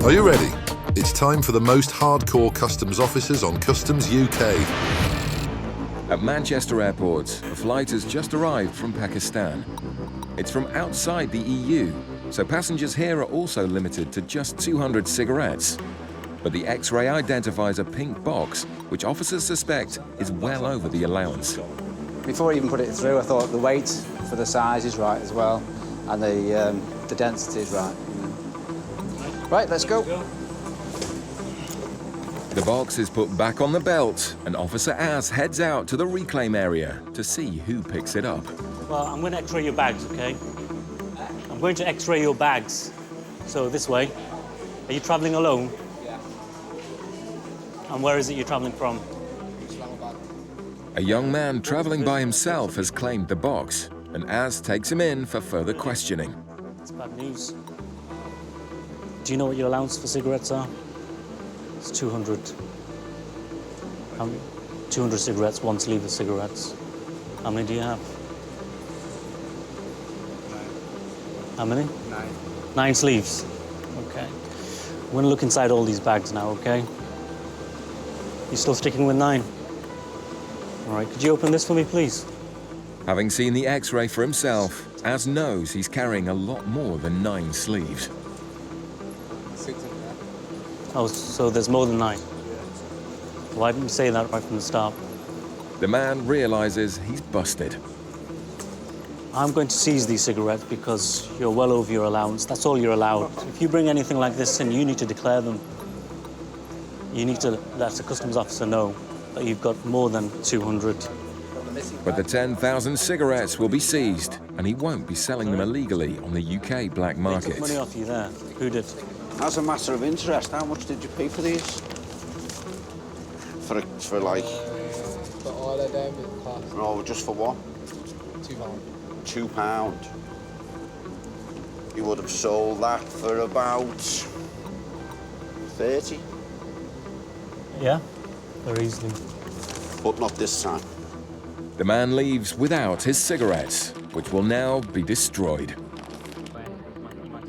Are you ready? It's time for the most hardcore customs officers on Customs UK. At Manchester Airport, a flight has just arrived from Pakistan. It's from outside the EU, so passengers here are also limited to just 200 cigarettes. But the X-ray identifies a pink box, which officers suspect is well over the allowance. Before I even put it through, I thought the weight for the size is right as well, and the density is right. Right, let's go. The box is put back on the belt, and Officer Az heads out to the reclaim area to see who picks it up. Well, I'm going to X-ray your bags, OK? I'm going to X-ray your bags. So this way. Are you travelling alone? Yeah. And where is it you're travelling from? A young man travelling by himself has claimed the box, and Az takes him in for further questioning. It's bad news. Do you know what your allowance for cigarettes are? It's 200. 200 cigarettes, one sleeve of cigarettes. How many do you have? 9. How many? 9. 9 sleeves. OK. I'm going to look inside all these bags now, OK? You still sticking with 9? All right, could you open this for me, please? Having seen the X-ray for himself, Az knows he's carrying a lot more than 9 sleeves. 6 in there. Oh, so there's more than 9? Why didn't you say that right from the start? The man realizes he's busted. I'm going to seize these cigarettes because you're well over your allowance. That's all you're allowed. If you bring anything like this in, you need to declare them. You need to let the customs officer know that you've got more than 200. But the 10,000 cigarettes will be seized, and he won't be selling them illegally on the UK black They market. took money off you there. Who did? As a matter of interest, how much did you pay for these? For like... For all of them it cost No, just for what? £2. £2. You would have sold that for about 30, Yeah, very easily. but not this time. The man leaves without his cigarettes, which will now be destroyed.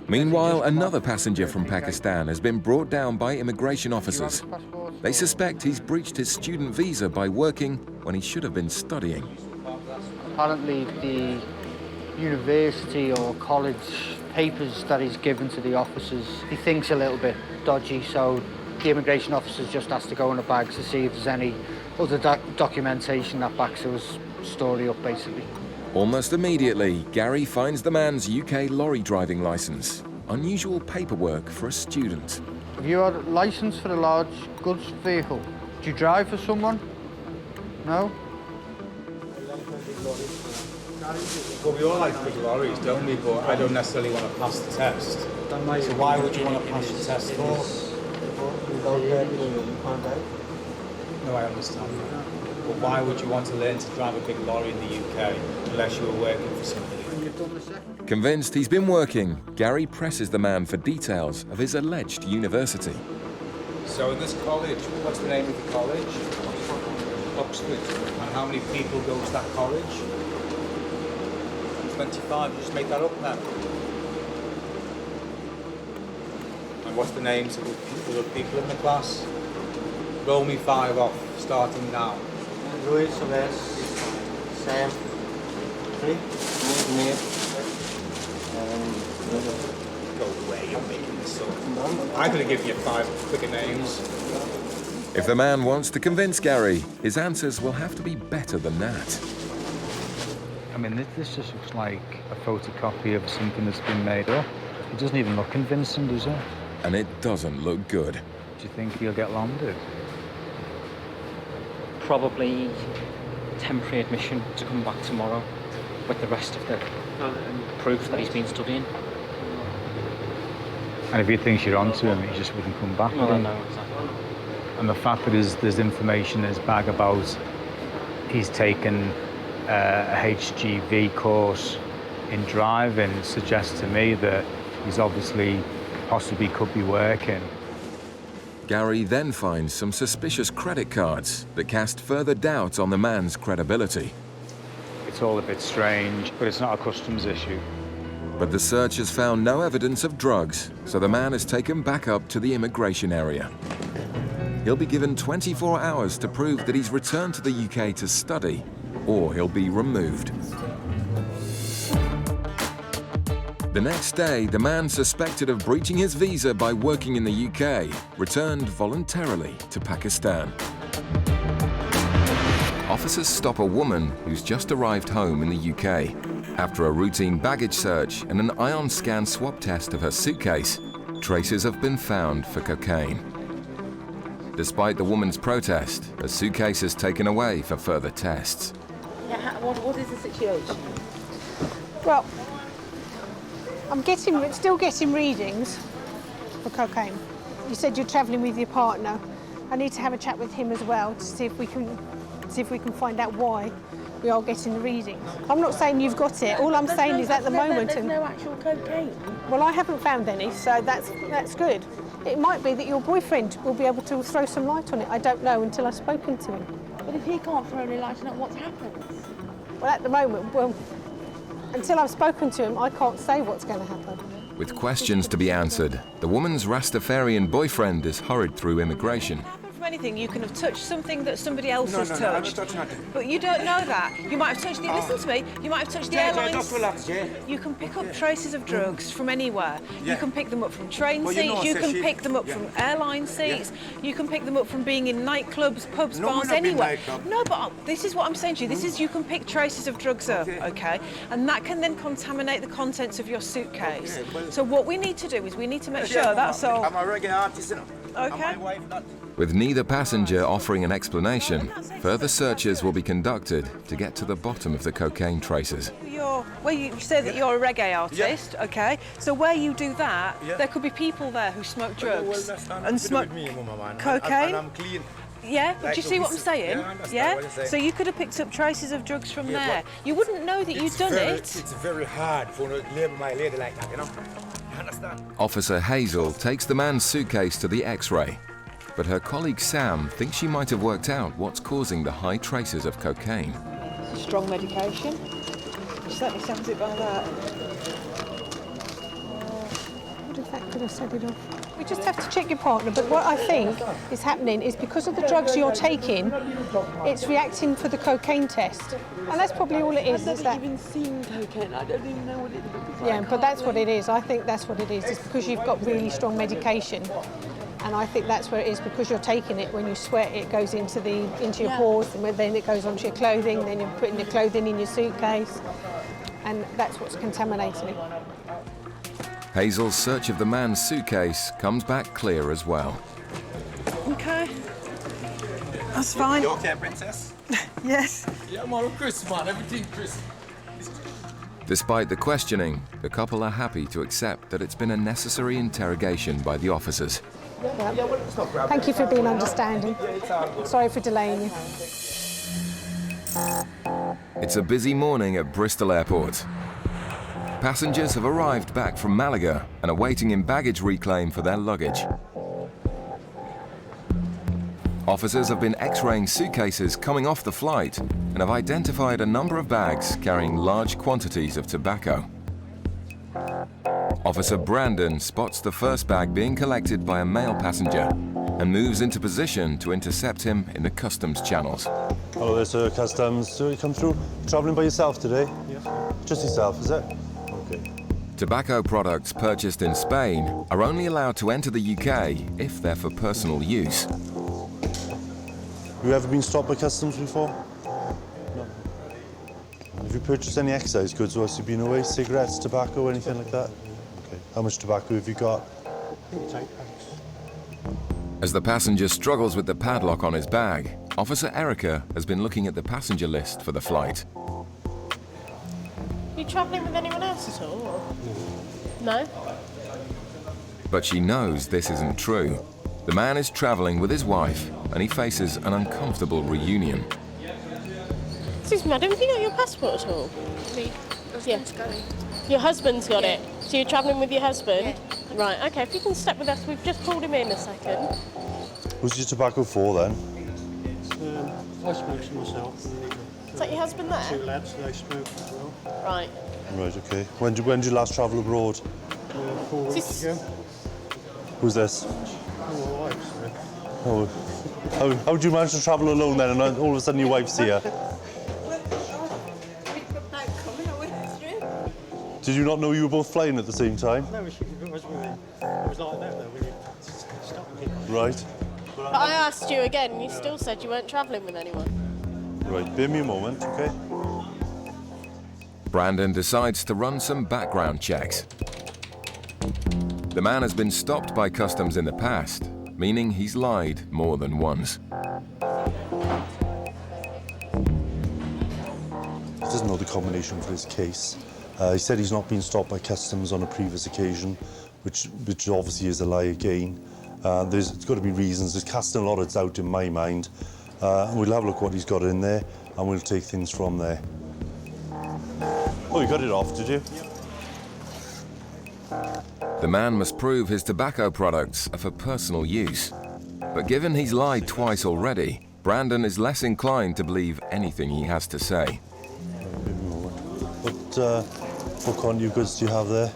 Meanwhile, another passenger from Pakistan has been brought down by immigration officers. They suspect he's breached his student visa by working when he should have been studying. Apparently the university or college papers that he's given to the officers, he thinks a little bit dodgy, so the immigration officers just has to go in the bags to see if there's any other documentation that backs his story up, basically. Almost immediately, Gary finds the man's UK lorry driving licence. Unusual paperwork for a student. Have you had a licence for a large goods vehicle? Do you drive for someone? No? Well, we all like big lorries, don't we? But I don't necessarily want to pass the test. So why would you want to pass the test for? No, I understand that. But why would you want to learn to drive a big lorry in the UK unless you were working for somebody? Convinced he's been working, Gary presses the man for details of his alleged university. So in this college, what's the name of the college? Oxford. And how many people go to that college? 25, you just make that up now. And what's the names of the other people in the class? Roll me 5 off, starting now. Louis, Sam, 3, me, Go away, you're making this up. I'm going to give you 5 quicker names. If the man wants to convince Gary, his answers will have to be better than that. I mean, this just looks like a photocopy of something that's been made up. It doesn't even look convincing, does it? And it doesn't look good. Do you think he'll get landed? Probably temporary admission to come back tomorrow with the rest of the proof that he's been studying. And if he thinks you're onto him, he just wouldn't come back. No, no, exactly. And the fact that there's information in his bag about he's taken a HGV course in driving suggests to me that he's obviously possibly could be working. Gary then finds some suspicious credit cards that cast further doubt on the man's credibility. It's all a bit strange, but it's not a customs issue. But the search has found no evidence of drugs, so the man is taken back up to the immigration area. He'll be given 24 hours to prove that he's returned to the UK to study, or he'll be removed. The next day, the man suspected of breaching his visa by working in the UK returned voluntarily to Pakistan. Officers stop a woman who's just arrived home in the UK. After a routine baggage search and an ion scan swab test of her suitcase, traces have been found for cocaine. Despite the woman's protest, her suitcase is taken away for further tests. Yeah, what is the situation? Well, I'm still getting readings for cocaine. You said you're travelling with your partner. I need to have a chat with him as well to see if we can find out why we are getting the readings. I'm not saying you've got it. All I'm saying is at the moment... There's no actual cocaine? Well, I haven't found any, so that's good. It might be that your boyfriend will be able to throw some light on it. I don't know until I've spoken to him. But if he can't throw any light on it, what happens? Well, at the moment, until I've spoken to him, I can't say what's going to happen. With questions to be answered, the woman's Rastafarian boyfriend is hurried through immigration. Anything, you can have touched something that somebody else has touched. No, I haven't touched nothing. But you don't know that. You might have touched the, listen to me, you might have touched the airlines. Just relax, yeah. You can pick up traces of drugs from anywhere. Yeah. You can pick them up from train Well, seats, you can pick them up from airline seats, you can pick them up from being in nightclubs, pubs, bars, anywhere. No, but this is what I'm saying to you. This is, you can pick traces of drugs up, okay? And that can then contaminate the contents of your suitcase. So what we need to do is we need to make sure that's all. I'm a reggae artist, you know. Okay. With neither passenger offering an explanation, further searches will be conducted to get to the bottom of the cocaine traces. Well, you say that you're a reggae artist, okay? So where you do that, there could be people there who smoke drugs and smoke cocaine. And I'm clean. Yeah, but do you see what I'm saying? Yeah? So you could have picked up traces of drugs from there. You wouldn't know that you'd done it. It's very hard for a label my lady like that, you know? You understand? Officer Hazel takes the man's suitcase to the X-ray, but her colleague Sam thinks she might have worked out what's causing the high traces of cocaine. It's a strong medication. It certainly sounds it by that. What if that could have set it off? We just have to check your partner, but what I think is happening is because of the drugs you're taking, it's reacting for the cocaine test. And that's probably all it is. I've never even seen cocaine. I don't even know what it looks like. Yeah, but that's what it is. I think that's what it is. It's because you've got really strong medication. And I think that's where it is, because you're taking it. When you sweat, it goes into your pores, and then it goes onto your clothing, then you're putting the clothing in your suitcase, and that's what's contaminating it. Hazel's search of the man's suitcase comes back clear as well. Okay. That's fine. You okay, princess? Yes. Yeah, man, Chris, man, everything Chris. Despite the questioning, the couple are happy to accept that it's been a necessary interrogation by the officers. Thank you for being understanding. Sorry for delaying you. It's a busy morning at Bristol Airport. Passengers have arrived back from Malaga and are waiting in baggage reclaim for their luggage. Officers have been X-raying suitcases coming off the flight and have identified a number of bags carrying large quantities of tobacco. Officer Brandon spots the first bag being collected by a male passenger and moves into position to intercept him in the customs channels. Hello there, sir. Customs. So you come through travelling by yourself today? Yes. Just yourself, is it? Okay. Tobacco products purchased in Spain are only allowed to enter the UK if they're for personal use. Have you ever been stopped by customs before? No. Have you purchased any excise goods whilst you've been away? Cigarettes, tobacco, anything like that? Okay. How much tobacco have you got? As the passenger struggles with the padlock on his bag, Officer Erica has been looking at the passenger list for the flight. Are you travelling with anyone else at all? Or? No? But she knows this isn't true. The man is travelling with his wife and he faces an uncomfortable reunion. Excuse me, madam, have you got your passport at all? Me. Husband's got it. Your husband's got it? So you're travelling with your husband? Yeah. Right, OK, if you can step with us, we've just pulled him in a second. Who's your tobacco for then? I smoke to myself. Is that your husband there? 2 lads, they smoke as well. Right. Right, okay. When did you last travel abroad? 4 weeks ago. Who's this? My wife, sorry. Oh, how do you manage to travel alone then, and all of a sudden your wife's here? Did you not know you were both flying at the same time? No, it was like that though, when you stopped me. Right. But I asked you again, and you still said you weren't travelling with anyone. Right, bear me a moment, okay? Brandon decides to run some background checks. The man has been stopped by customs in the past, meaning he's lied more than once. He doesn't know the combination for his case. He said he's not been stopped by customs on a previous occasion, which obviously is a lie again. There's got to be reasons. There's casting a lot of doubt in my mind. We'll have a look what he's got in there, and we'll take things from there. Oh, you got it off, did you? The man must prove his tobacco products are for personal use. But given he's lied twice already, Brandon is less inclined to believe anything he has to say. What quantity of goods do you have there?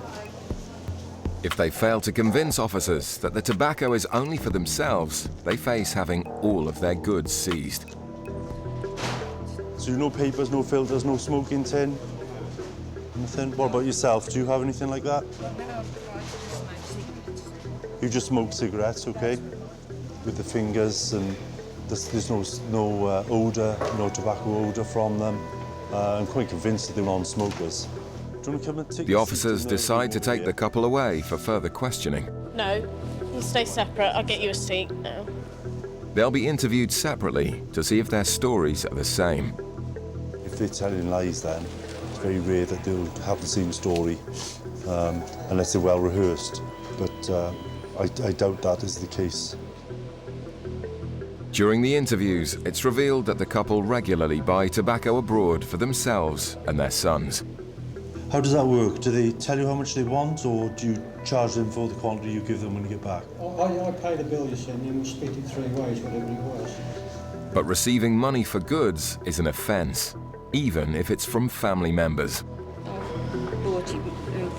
If they fail to convince officers that the tobacco is only for themselves, they face having all of their goods seized. So no papers, no filters, no smoking tin? Nothing? What about yourself? Do you have anything like that? You just smoke cigarettes, okay? With the fingers, and there's no odour, no tobacco odour from them. I'm quite convinced that they're non-smokers. Do you want to come and take The officers decide to take the couple away for further questioning. No, you stay separate. I'll get you a seat now. They'll be interviewed separately to see if their stories are the same. If they're telling lies then, it's very rare that they'll have the same story, unless they're well rehearsed. But I doubt that is the case. During the interviews, it's revealed that the couple regularly buy tobacco abroad for themselves and their sons. How does that work? Do they tell you how much they want, or do you charge them for the quantity you give them when you get back? I pay the bill you send, and we'll split it 3 ways, whatever it was. But receiving money for goods is an offence, even if it's from family members. Bought him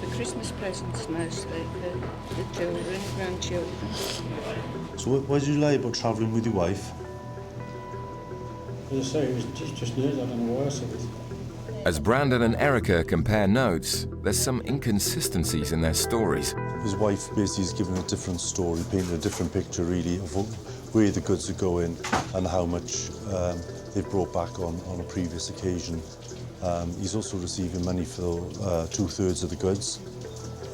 for Christmas presents mostly, for the children, grandchildren. So why did you lie about travelling with your wife? As I say, it was just news, I don't know why I said it. As Brandon and Erica compare notes, there's some inconsistencies in their stories. His wife basically is giving a different story, painting a different picture really of where the goods are going and how much they've brought back on a previous occasion. He's also receiving money for 2/3 of the goods.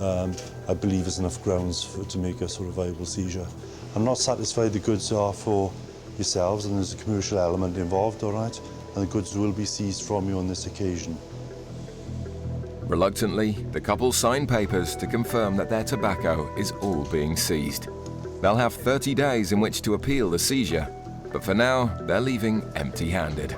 I believe there's enough grounds to make a sort of viable seizure. I'm not satisfied the goods are for yourselves, and there's a commercial element involved, all right? And the goods will be seized from you on this occasion. Reluctantly, the couple sign papers to confirm that their tobacco is all being seized. They'll have 30 days in which to appeal the seizure, but for now, they're leaving empty-handed.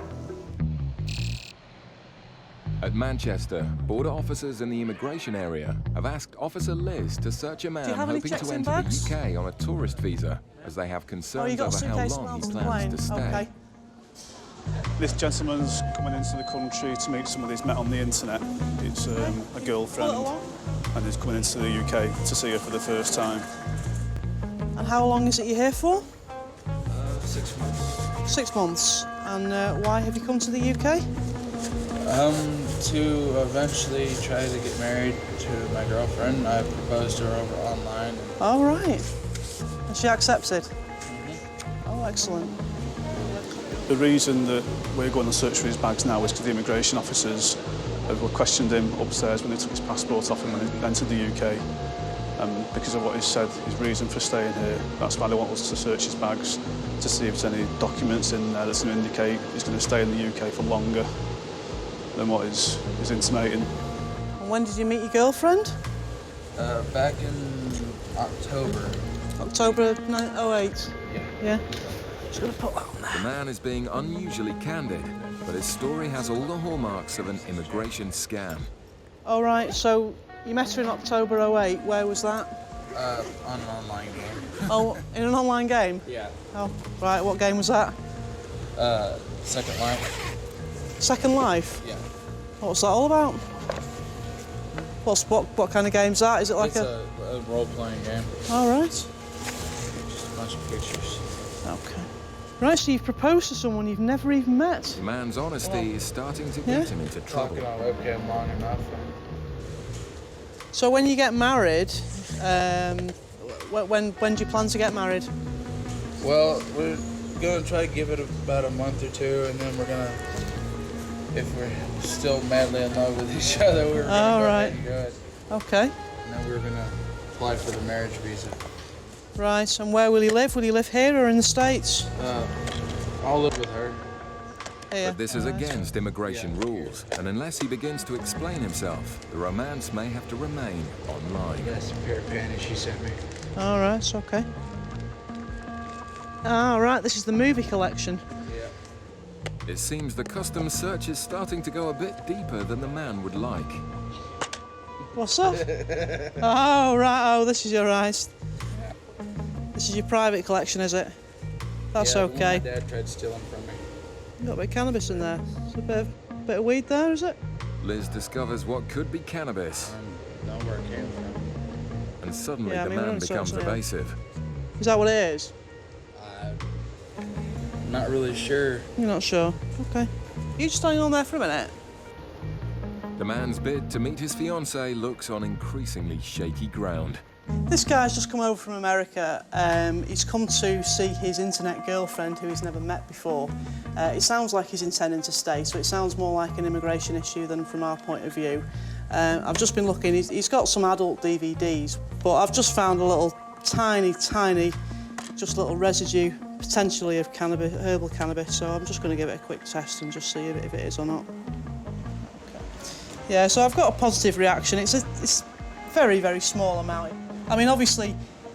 At Manchester, border officers in the immigration area have asked Officer Liz to search a man hoping to enter the UK on a tourist visa, as they have concerns over how long he plans to stay. Okay. This gentleman's coming into the country to meet somebody he's met on the internet. It's a girlfriend, and he's coming into the UK to see her for the first time. And how long is it you're here for? 6 months. 6 months. And why have you come to the UK? To eventually try to get married to my girlfriend. I proposed to her over online. Oh, right. And she accepted? Oh, excellent. The reason that we're going to search for his bags now is because the immigration officers have questioned him upstairs when they took his passport off him when he entered the UK. Because of what he said, his reason for staying here, that's why they want us to search his bags to see if there's any documents in there that's going to indicate he's going to stay in the UK for longer than what he's intimating. And when did you meet your girlfriend? Back in October. October 08? Yeah. Just gonna put that on there. The man is being unusually candid, but his story has all the hallmarks of an immigration scam. All right, so you met her in October 08. Where was that? On an online game. Oh, in an online game? Yeah. Oh, right. What game was that? Second Life. Second Life? Yeah. What's that all about? What kind of game's that? Is it like it's a role-playing game. All right. Just a bunch of pictures. Okay. Right, so you've proposed to someone you've never even met. The man's honesty is starting to get him into trouble. Talking on webcam long enough. So when you get married, when do you plan to get married? Well, we're gonna try to give it about a month or two, and then we're gonna, if we're still madly in love with each other, we're gonna go ahead and do it. Okay. And then we're gonna apply for the marriage visa. Right, and where will you live? Will you live here or in the States? I'll live with her. Here. But this is against immigration rules, and unless he begins to explain himself, the romance may have to remain online. That's a pair of panties she sent me. All right, it's okay. All right, this is the movie collection. Yeah. It seems the customs search is starting to go a bit deeper than the man would like. What's that? Oh, right, this is your eyes. This is your private collection, is it? That's yeah, okay. My dad tried stealing from me. Got a bit of cannabis in there. It's a bit of weed there, is it? Liz discovers what could be cannabis. Know where it came from. And suddenly Yeah, I the mean, we're man on becomes social, yeah. evasive. Is that what it is? I'm not really sure. You're not sure? Okay. You just standing on there for a minute? The man's bid to meet his fiancée looks on increasingly shaky ground. This guy's just come over from America. He's come to see his internet girlfriend who he's never met before. It sounds like he's intending to stay, so it sounds more like an immigration issue than from our point of view. I've just been looking, he's got some adult DVDs, but I've just found a little tiny, just little residue, potentially of cannabis, herbal cannabis, so I'm just going to give it a quick test and just see if it is or not. Okay. Yeah, so I've got a positive reaction. It's very, very small amount. I mean, obviously,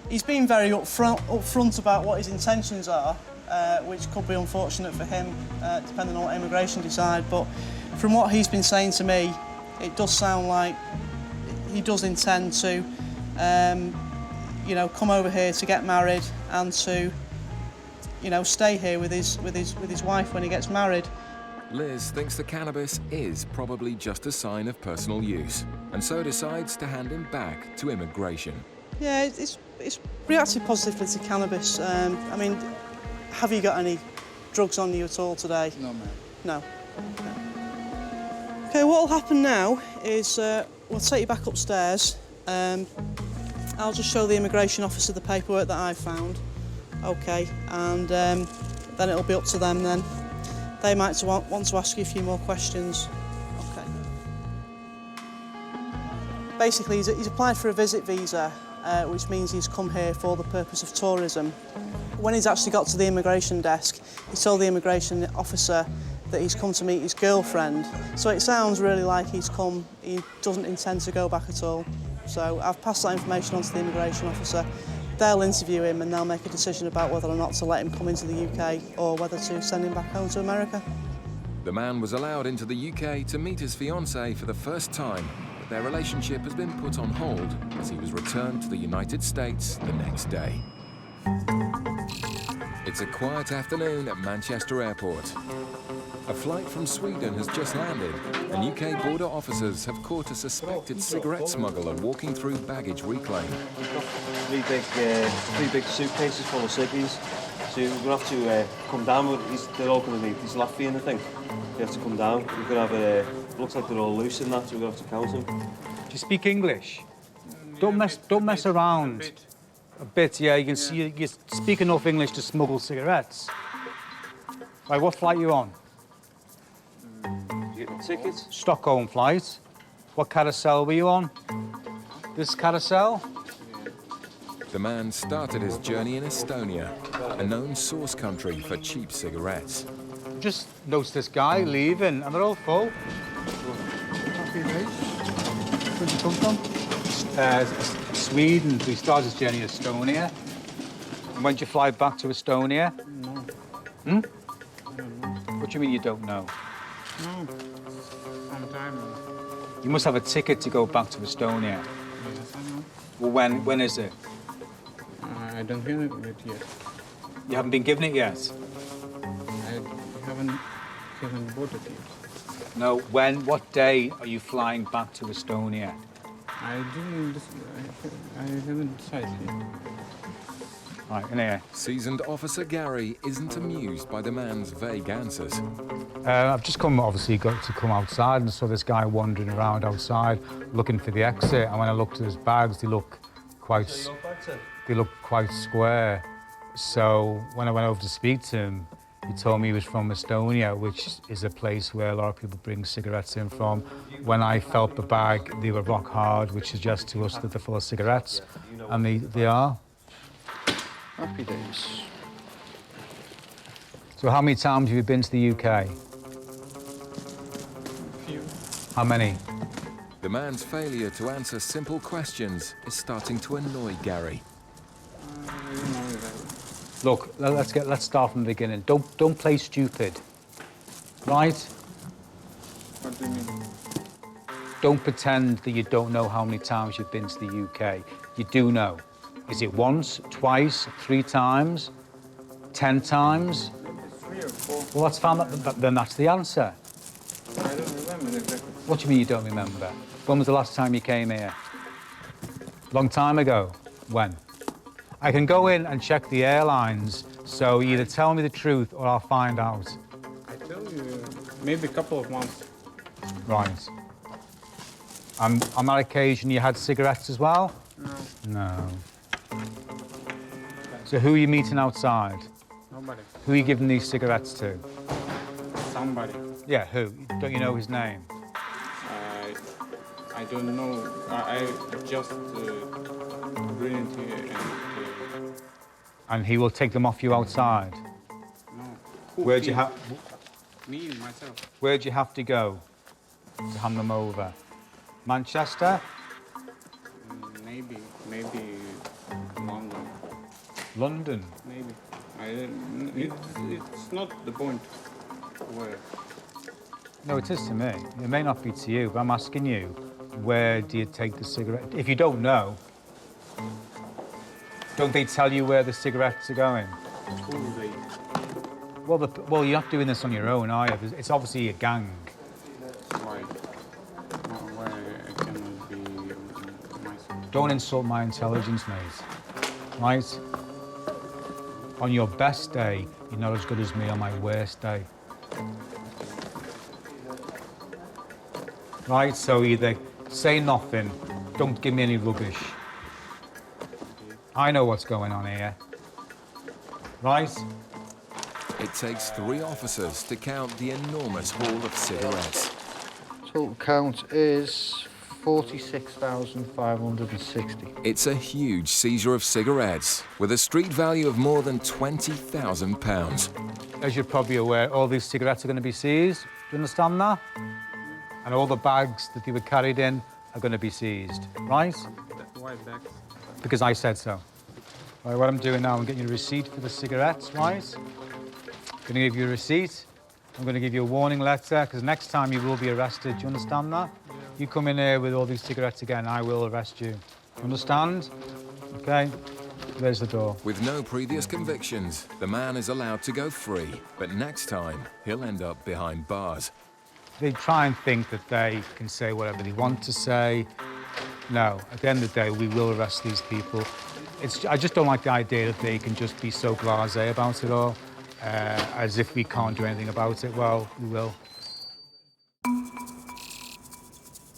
he's been very upfront about what his intentions are, which could be unfortunate for him, depending on what immigration decide. But from what he's been saying to me, it does sound like he does intend to, you know, come over here to get married and to, you know, stay here with his wife when he gets married. Liz thinks the cannabis is probably just a sign of personal use, and so decides to hand him back to immigration. Yeah, it's reacted positively to cannabis. I mean, have you got any drugs on you at all today? No, ma'am. No. Okay, what will happen now is we'll take you back upstairs. I'll just show the immigration officer the paperwork that I found. Okay, and then it'll be up to them then. They might want to ask you a few more questions. Okay. Basically, he's applied for a visit visa, which means he's come here for the purpose of tourism. When he's actually got to the immigration desk, he told the immigration officer that he's come to meet his girlfriend. So it sounds really like he doesn't intend to go back at all. So I've passed that information on to the immigration officer. They'll interview him and they'll make a decision about whether or not to let him come into the UK or whether to send him back home to America. The man was allowed into the UK to meet his fiancée for the first time, but their relationship has been put on hold as he was returned to the United States the next day. It's a quiet afternoon at Manchester Airport. A flight from Sweden has just landed, and UK border officers have caught a suspected cigarette smuggler walking through baggage reclaim. We've got three big suitcases full of ciggies, so we're going to have to come down. They're all going to need these laffy in the thing. We have to come down. We're going to have looks like they're all loose in that, so we're going to have to count them. Do you speak English? Don't mess around. A bit, yeah. You can see you speak enough English to smuggle cigarettes. Right, what flight are you on? You get the tickets? Stockholm flight. What carousel were you on? This carousel? The man started his journey in Estonia, a known source country for cheap cigarettes. Just noticed this guy leaving, and they're all full. Happy days. Where'd you come from? Sweden. We started his journey in Estonia. And when did you fly back to Estonia? No. Hmm? I don't know. What do you mean you don't know? No. Sometime. You must have a ticket to go back to Estonia. Yes, I know. Well, when is it? I don't feel it yet. You haven't been given it yet? I haven't bought it yet. No, what day are you flying back to Estonia? I haven't decided. Right, in here. Seasoned Officer Gary isn't amused by the man's vague answers. I've just obviously got to come outside and saw this guy wandering around outside looking for the exit. And when I looked at his bags, they look quite square. So when I went over to speak to him, he told me he was from Estonia, which is a place where a lot of people bring cigarettes in from. When I felt the bag, they were rock hard, which suggests to us that they're full of cigarettes. And they are. Happy days. So how many times have you been to the UK? A few. How many? The man's failure to answer simple questions is starting to annoy Gary. Look, let's start from the beginning. Don't play stupid, right? What do you mean? Don't pretend that you don't know how many times you've been to the UK. You do know. Is it once, twice, 3 times, 10 times? 3 or 4. Well, that's fine. Then that's the answer. I don't remember exactly. What do you mean you don't remember? When was the last time you came here? Long time ago. When? I can go in and check the airlines, so either tell me the truth or I'll find out. I tell you, maybe a couple of months. Right. And on that occasion, you had cigarettes as well? No. No. So who are you meeting outside? Nobody. Who are you giving these cigarettes to? Somebody. Yeah, who? Don't you know his name? I don't know. I just bring it here And he will take them off you outside? No. Where'd you have? Me, myself. Where'd you have to go to hand them over? Manchester? Maybe London. London? Maybe. It's not the point where. No, it is to me. It may not be to you, but I'm asking you, where do you take the cigarette? If you don't know, don't they tell you where the cigarettes are going? Who they? Well, you're not doing this on your own, are you? It's obviously a gang. Why? Why I cannot be myself? Don't insult my intelligence, mate. Right? On your best day, you're not as good as me on my worst day. Right, so either say nothing, don't give me any rubbish. I know what's going on here. Right? It takes 3 officers to count the enormous haul of cigarettes. Total count is 46,560. It's a huge seizure of cigarettes with a street value of more than £20,000. As you're probably aware, all these cigarettes are going to be seized. Do you understand that? And all the bags that they were carried in are going to be seized, right? Why bags? Because I said so. Right, what I'm doing now, I'm getting you a receipt for the cigarettes, right? I'm going to give you a receipt. I'm going to give you a warning letter, because next time you will be arrested. Do you understand that? Yeah. You come in here with all these cigarettes again, I will arrest you. Understand? Okay? There's the door. With no previous convictions, the man is allowed to go free. But next time, he'll end up behind bars. They try and think that they can say whatever they want to say. No, at the end of the day, we will arrest these people. I just don't like the idea that they can just be so blasé about it all, as if we can't do anything about it. Well, we will.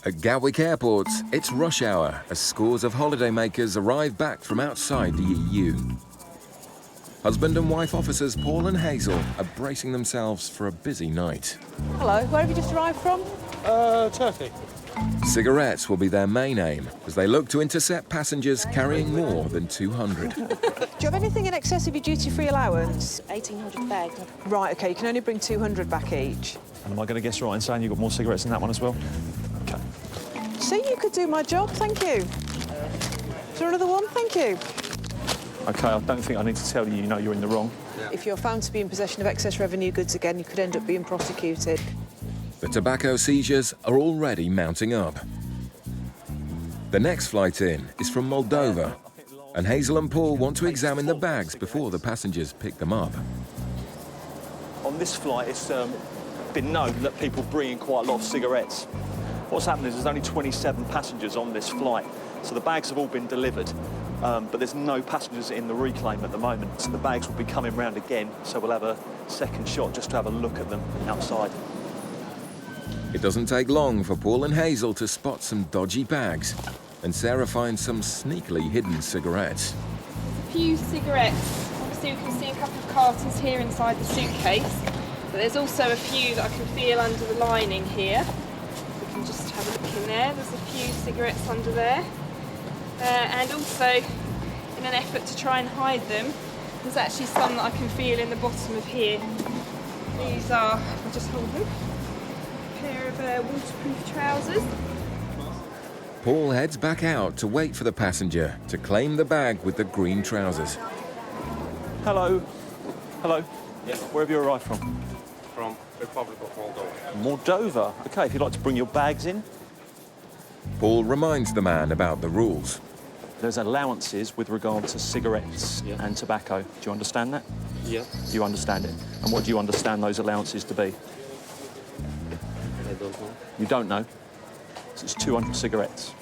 At Gatwick Airport, it's rush hour as scores of holidaymakers arrive back from outside the EU. Husband and wife officers Paul and Hazel are bracing themselves for a busy night. Hello, where have you just arrived from? Turkey. Cigarettes will be their main aim as they look to intercept passengers carrying more than 200. Do you have anything in excess of your duty-free allowance? 1,800 bags. Right, OK, you can only bring 200 back each. And am I going to guess right in saying you've got more cigarettes than that one as well? OK. See, you could do my job, thank you. Is there another one? Thank you. OK, I don't think I need to tell you, you know you're in the wrong. If you're found to be in possession of excess revenue goods again, you could end up being prosecuted. The tobacco seizures are already mounting up. The next flight in is from Moldova, and Hazel and Paul want to examine the bags before the passengers pick them up. On this flight, it's been known that people bring in quite a lot of cigarettes. What's happened is there's only 27 passengers on this flight, so the bags have all been delivered, but there's no passengers in the reclaim at the moment, so the bags will be coming round again, so we'll have a second shot just to have a look at them outside. It doesn't take long for Paul and Hazel to spot some dodgy bags, and Sarah finds some sneakily hidden cigarettes. A few cigarettes. Obviously, we can see a couple of cartons here inside the suitcase, but there's also a few that I can feel under the lining here. We can just have a look in there. There's a few cigarettes under there. And also, in an effort to try and hide them, there's actually some that I can feel in the bottom of here. These are, I'll just hold them, a pair of waterproof trousers. Paul heads back out to wait for the passenger to claim the bag with the green trousers. Hello. Hello. Yes. Where have you arrived from? From Republic of Moldova. Moldova. OK, if you'd like to bring your bags in. Paul reminds the man about the rules. There's allowances with regard to cigarettes and tobacco. Do you understand that? Yeah. You understand it. And what do you understand those allowances to be? I don't know. You don't know? So it's 200 cigarettes.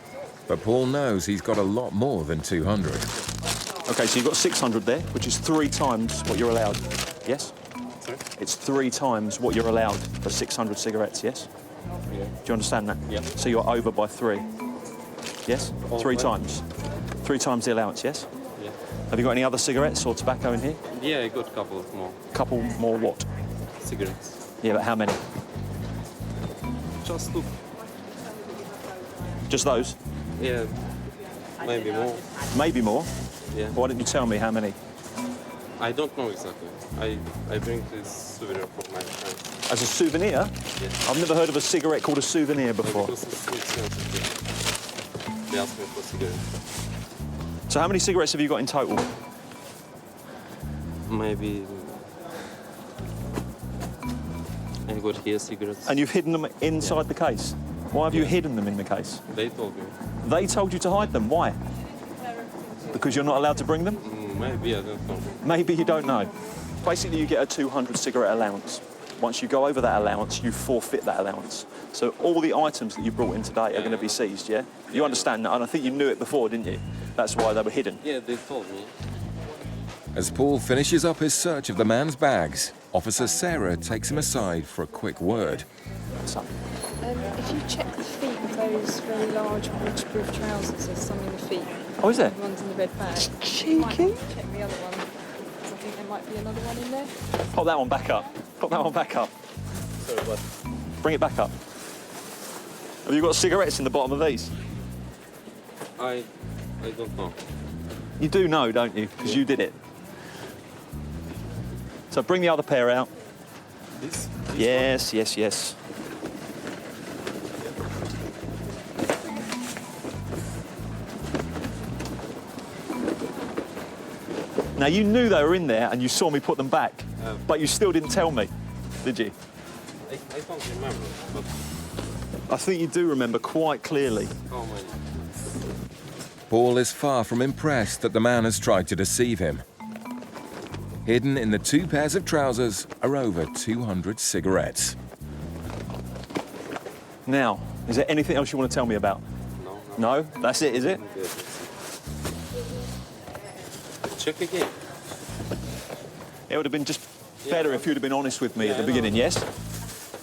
But Paul knows he's got a lot more than 200. OK, so you've got 600 there, which is 3 times what you're allowed. Yes? Sorry? It's 3 times what you're allowed for 600 cigarettes, yes? Yeah. Do you understand that? Yeah. So you're over by 3. Yes? 3 times. 3 times the allowance, yes? Yeah. Have you got any other cigarettes or tobacco in here? Yeah, I got a couple of more. Couple more what? Cigarettes. Yeah, but how many? Just 2. Just those? Yeah, maybe more. Maybe more? Yeah. Why didn't you tell me how many? I don't know exactly. I bring this souvenir from my friend. As a souvenir? Yes. I've never heard of a cigarette called a souvenir before. Because it's too expensive. They asked me for cigarettes. So how many cigarettes have you got in total? Maybe I got here cigarettes. And you've hidden them inside the case? Why have you hidden them in the case? They told me. They told you to hide them. Why? Because you're not allowed to bring them? Maybe, I don't know. Maybe you don't know. Basically, you get a 200 cigarette allowance. Once you go over that allowance, you forfeit that allowance. So all the items that you brought in today are going to be seized, yeah? You understand that? And I think you knew it before, didn't you? That's why they were hidden. Yeah, they told me. As Paul finishes up his search of the man's bags, Officer Sarah takes him aside for a quick word. If you check the feet of those very large waterproof trousers, there's some in the feet. Oh, is there? The ones in the red bag. Cheeky. You might have to check the other one, because I think there might be another one in there. Pop that one back up. Pop that one back up. Sorry, what? Bring it back up. Have you got cigarettes in the bottom of these? I don't know. You do know, don't you? Because you did it. So bring the other pair out. This Yes, yes, yes. Now, you knew they were in there and you saw me put them back, but you still didn't tell me, did you? I don't remember, but I think you do remember quite clearly. how many? Paul is far from impressed that the man has tried to deceive him. Hidden in the 2 pairs of trousers are over 200 cigarettes. Now, is there anything else you want to tell me about? No. No? That's it, is it? Check again. It would have been just better if you'd have been honest with me at the beginning, yes?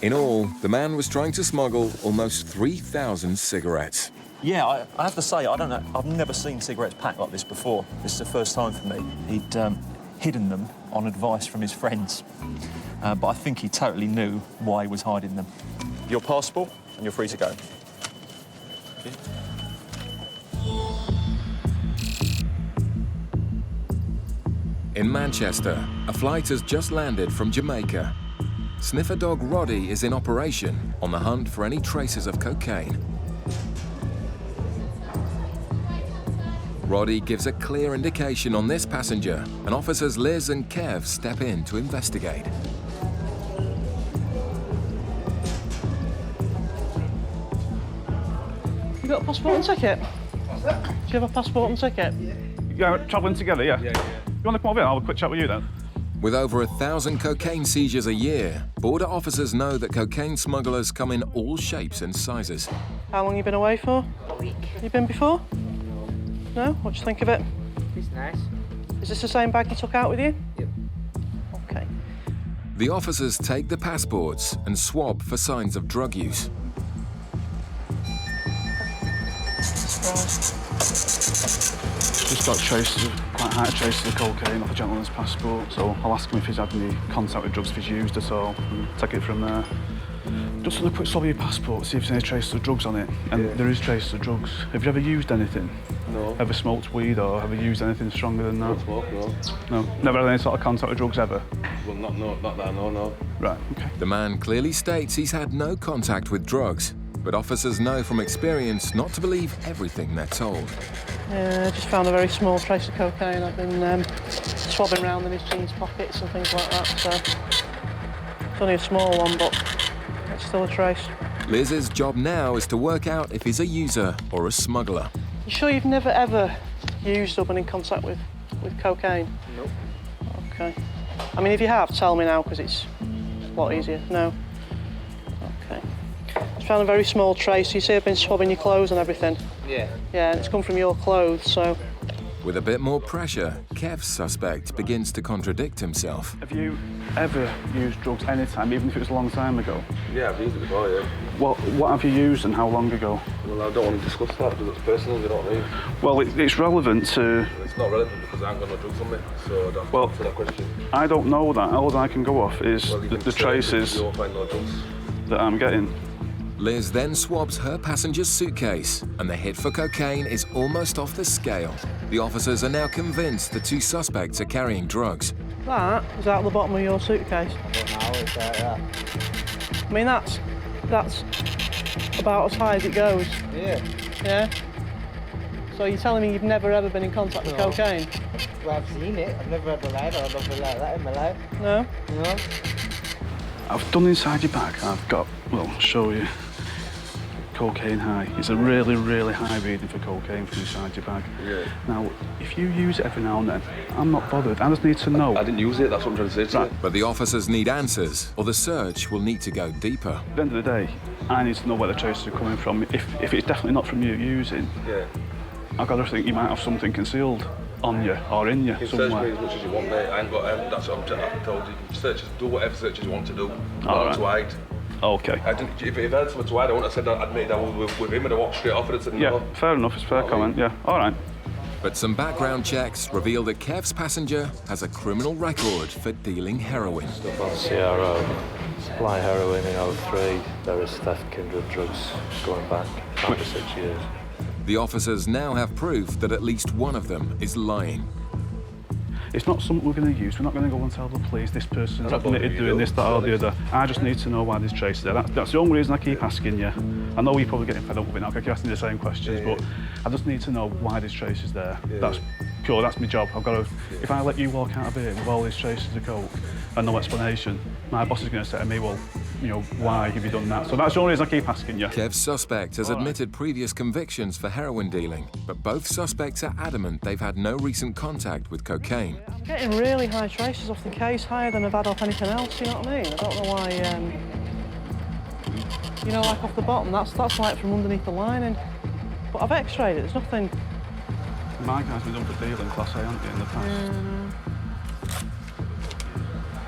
In all, the man was trying to smuggle almost 3,000 cigarettes. Yeah, I have to say, I don't know, I've never seen cigarettes packed like this before. This is the first time for me. He'd hidden them on advice from his friends, but I think he totally knew why he was hiding them. Your passport, and you're free to go. Okay. In Manchester, a flight has just landed from Jamaica. Sniffer dog Roddy is in operation on the hunt for any traces of cocaine. Roddy gives a clear indication on this passenger, and officers Liz and Kev step in to investigate. You got a passport and ticket? What's that? Do you have a passport and ticket? Yeah, travelling together, yeah? Yeah. You want to come over here? I'll have a quick chat with you then. With over 1,000 cocaine seizures a year, border officers know that cocaine smugglers come in all shapes and sizes. How long have you been away for? A week. You been before? No? What do you think of it? It's nice. Is this the same bag you took out with you? Yep. Okay. The officers take the passports and swab for signs of drug use. Just got traces of, quite high traces of cocaine off a gentleman's passport, so I'll ask him if he's had any contact with drugs, if he's used at all, and take it from there. Just want to quick swab your passport, see if there's any traces of drugs on it. And there is traces of drugs. Have you ever used anything? No. Ever smoked weed or ever used anything stronger than that? Smoke, no. No? Never had any sort of contact with drugs ever? Well, not that I know, no. Right, okay. The man clearly states he's had no contact with drugs, but officers know from experience not to believe everything they're told. Yeah, I just found a very small trace of cocaine. I've been swabbing around in his jeans pockets and things like that, so it's only a small one, but it's still a trace. Liz's job now is to work out if he's a user or a smuggler. You sure you've never ever used or been in contact with cocaine? Nope. Okay. I mean, if you have, tell me now, because it's a lot easier. No? Okay. Just found a very small trace. You say I've been swabbing your clothes and everything? Yeah. Yeah, and it's come from your clothes, so... With a bit more pressure, Kev's suspect begins to contradict himself. Have you ever used drugs any time, even if it was a long time ago? Yeah, I've used it before, yeah. What have you used and how long ago? Well, I don't want to discuss that because it's personal, you know what I mean? Well, it's relevant to... It's not relevant because I haven't got no drugs on me, so I don't answer that question. I don't know that. All I can go off is the traces You'll find no drugs. that I'm getting. Liz then swabs her passenger's suitcase, and the hit for cocaine is almost off the scale. The officers are now convinced the two suspects are carrying drugs. That is out the bottom of your suitcase. I don't know, it's like that. I mean, that's about as high as it goes. Yeah. Yeah? So you're telling me you've never ever been in contact with cocaine? Well, I've seen it. I've never had a lighter or nothing like that in my life. No? No. I've done inside your bag. I've got, well, I'll show you. Cocaine high. It's a really, really high reading for cocaine from inside your bag. Yeah. Now, if you use it every now and then, I'm not bothered. I just need to know. I didn't use it, that's what I'm trying to say to you. But the officers need answers, or the search will need to go deeper. At the end of the day, I need to know where the traces are coming from. If it's definitely not from you using, yeah, I've got to think you might have something concealed on you or in you you can somewhere. search me as much as you want, mate. I ain't got, that's what I've told you. Do whatever searches you want to do. Not to hide. Okay. If I had something to hide, I wouldn't have said that I'd made that with him and I walked straight off and said no. Yeah, fair enough. It's a fair comment, yeah. All right. But some background checks reveal that Kev's passenger has a criminal record for dealing heroin. Stuff on CRO, supply heroin in 03, various theft, kindred drugs going back 5 to 6 years. The officers now have proof that at least one of them is lying. It's not something we're going to use. We're not going to go and tell the police this person's admitted doing this, that or the other. I just need to know why there's traces there. That's the only reason I keep asking you. I know you're probably getting fed up with it now, I keep asking the same questions, but I just need to know why there's traces there. That's pure, that's my job. I've got to, if I let you walk out of here with all these traces of coke and no explanation, my boss is going to say to me, well, you know, why have you done that? So that's the only reason I keep asking you. Kev's suspect has admitted previous convictions for heroin dealing, but both suspects are adamant they've had no recent contact with cocaine. I'm getting really high traces off the case, higher than I've had off anything else, you know what I mean? I don't know why, you know, like off the bottom, that's like from underneath the lining. But I've x-rayed it, there's nothing... My guy's been done for dealing Class A, haven't he, in the past?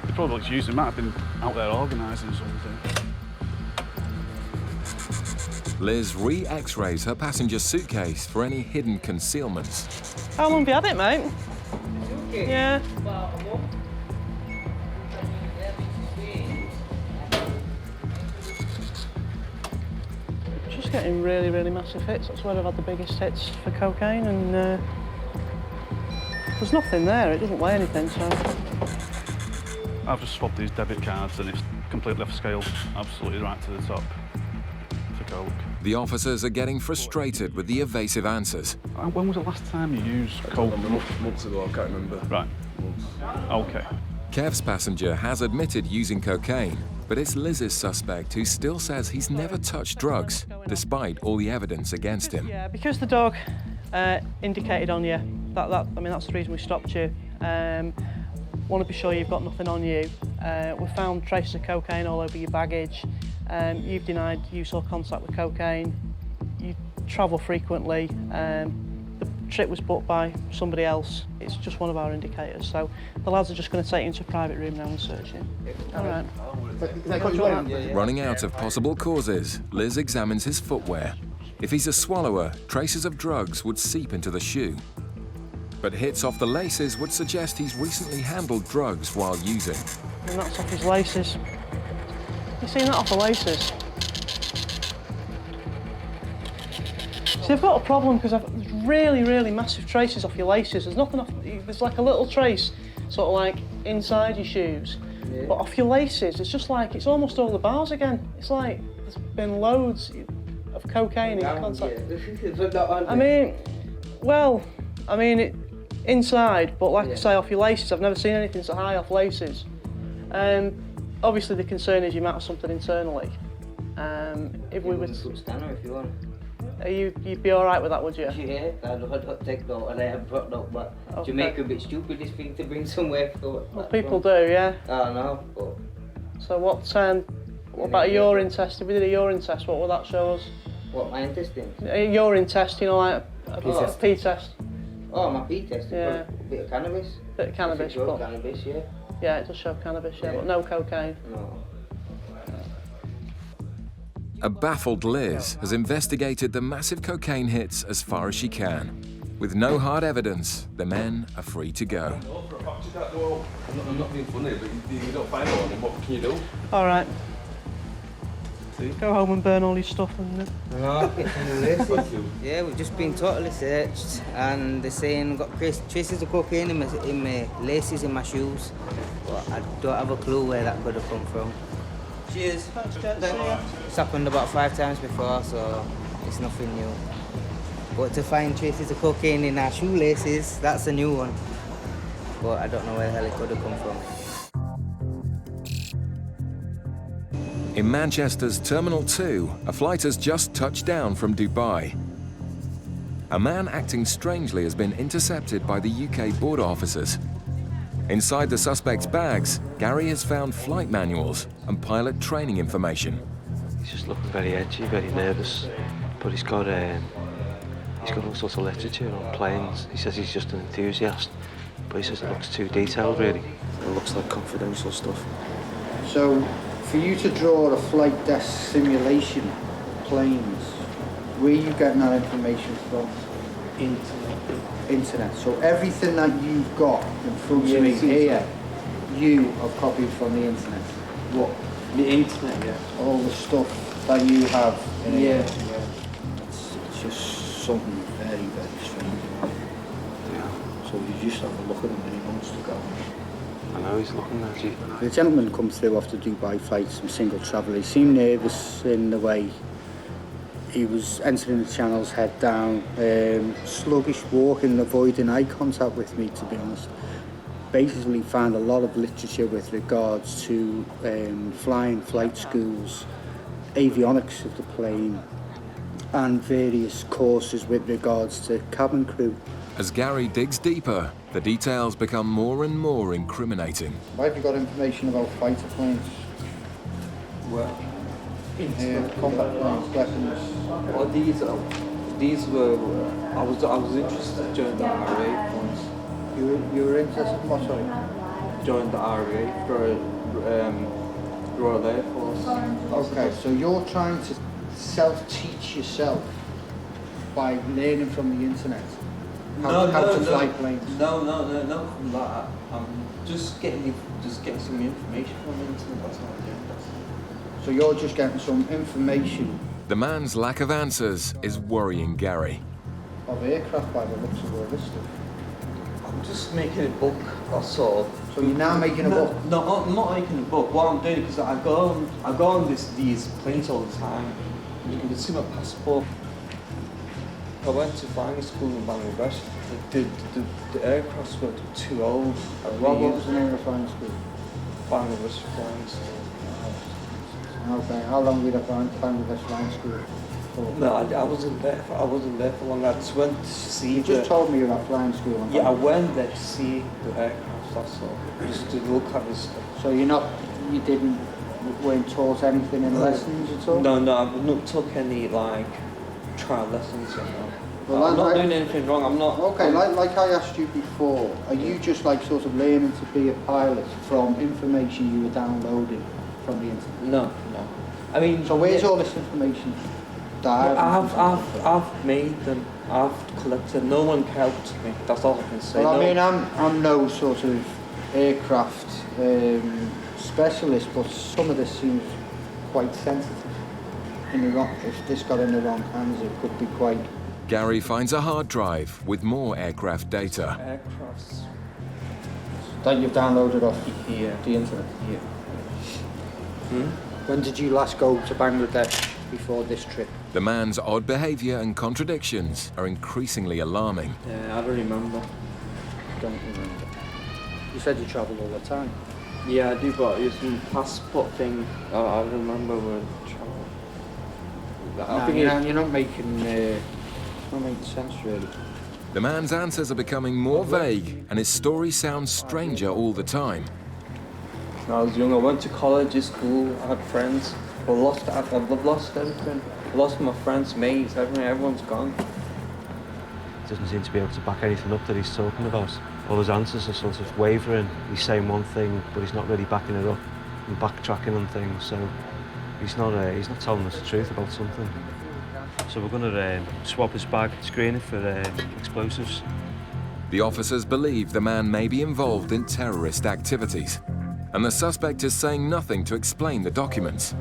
They probably used it, might have been out there organising something. Liz re-x-rays her passenger's suitcase for any hidden concealments. How long have you had it, mate? Yeah. Just getting really, really massive hits. That's where I've had the biggest hits for cocaine, and there's nothing there. It doesn't weigh anything, so... I've just swapped these debit cards and it's completely off scale, absolutely right to the top for coke. The officers are getting frustrated with the evasive answers. When was the last time you used coke? Months ago, I can't remember. Right. Okay. Kev's passenger has admitted using cocaine, but it's Liz's suspect who still says he's never touched drugs, despite all the evidence against him. Yeah, because the dog indicated on you, I mean, that's the reason we stopped you. want to be sure you've got nothing on you. We found traces of cocaine all over your baggage. You've denied use or contact with cocaine. You travel frequently. The trip was booked by somebody else. It's just one of our indicators. So the lads are just going to take you into a private room now and search you. All right. Running out of possible causes, Liz examines his footwear. If he's a swallower, traces of drugs would seep into the shoe. But hits off the laces would suggest he's recently handled drugs while using. And that's off his laces. You seen that off the laces? See, I've got a problem because I've really, really massive traces off your laces. There's nothing off, there's like a little trace, sort of like inside your shoes. Yeah. But off your laces, it's just like, it's almost all the bars again. It's like there's been loads of cocaine in contact. I mean, well, I mean, inside, but like I say, off your laces, I've never seen anything so high off laces. Obviously, the concern is you might have something internally. If we were to scanner, if you want. You'd be all right with that, would you? Yeah, I don't take note, and I have brought note, but okay. Jamaica a bit stupid, this thing to bring somewhere. Well, people do, yeah. I know, but... So what about a urine test? If we did a urine test, what would that show us? What, my intestines? A urine test, you know, like a pee test. Oh, my pee test? Yeah. A bit of cannabis? A bit of cannabis, but... cannabis, yeah. Yeah, it does show cannabis, yeah, but no cocaine. No. A baffled Liz has investigated the massive cocaine hits as far as she can. With no hard evidence, the men are free to go. I'm not being funny, but you don't find one, and what can you do? All right. Go home and burn all your stuff and... No, yeah, we've just been totally searched, and they're saying I've got traces of cocaine in my laces in my shoes, but I don't have a clue where that could have come from. Cheers. Thanks, It's happened about 5 times before, so it's nothing new. But to find traces of cocaine in our shoelaces, that's a new one. But I don't know where the hell it could have come from. In Manchester's Terminal 2, a flight has just touched down from Dubai. A man acting strangely has been intercepted by the UK border officers. Inside the suspect's bags, Gary has found flight manuals and pilot training information. He's just looking very edgy, very nervous, but he's got all sorts of literature on planes. He says he's just an enthusiast, but he says it looks too detailed, really. It looks like confidential stuff. So, for you to draw a flight desk simulation planes, where are you getting that information from? Internet. So everything that you've got in front of me here, you have copied from the internet. What? The internet, yeah. All the stuff that you have in here. Yeah. It's just something very, very strange. Yeah. So you just have a look at him and he wants to go. I know he's looking at you. The gentleman come through off the Dubai flight, some single traveller. He seemed nervous in the way he was entering the channels, head down, sluggish walking, avoiding eye contact with me, to be honest. Basically found a lot of literature with regards to flying flight schools, avionics of the plane, and various courses with regards to cabin crew. As Gary digs deeper, the details become more and more incriminating. Why have you got information about fighter planes? Well, combat planes, weapons. Well, these were. I was interested during the RA once. You were interested in what, sorry? Joined the RA for Royal Air Force. Okay, so you're trying to self-teach yourself by learning from the internet how to fly planes. No, from that. I'm just getting some information from the internet. That's what I'm doing. So you're just getting some information. The man's lack of answers is worrying Gary. Of aircraft by the looks of all this stuff. I'm just making a book, that's all. So you're now making a book? No, I'm not making a book. What I'm doing is because I go on these planes all the time. You can see my passport. I went to flying school in Bangladesh. The aircrafts were too old. What was the name of the flying school? Bangladesh flying school. Okay, how long were you at Bangladesh flying school for? No, I wasn't there for long. I just went to see. You just told me you were at flying school. Yeah, I went there to see the aircraft. that's all. Just to look at this stuff. So you weren't taught anything in lessons at all? No, I've not took any like trial lessons yet. No. Well, I'm not doing anything wrong. I'm not. Okay, like I asked you before, are you just like sort of learning to be a pilot from information you were downloading from the internet? No. I mean, so where's all this information? I've made them. I've collected. No one helped me. That's all I can say. Well, I mean, I'm no sort of aircraft specialist, but some of this seems quite sensitive. If this got in the wrong hands, it could be quite. Gary finds a hard drive with more aircraft data. Aircrafts. That you've downloaded off the internet? Yeah. When did you last go to Bangladesh before this trip? The man's odd behaviour and contradictions are increasingly alarming. Yeah, I don't remember. Don't remember. You said you travel all the time. Yeah, I do, but it's a passport thing. I remember when travel. You're not making sense, really. The man's answers are becoming more vague, and his story sounds stranger all the time. When I was young, I went to college, school, I had friends, but I've lost everything. I lost my friends, mates, everyone's gone. Doesn't seem to be able to back anything up that he's talking about. All his answers are sort of wavering. He's saying one thing, but he's not really backing it up and backtracking on things. So he's not telling us the truth about something. So we're going to swab his bag, screen it for explosives. The officers believe the man may be involved in terrorist activities, and the suspect is saying nothing to explain the documents.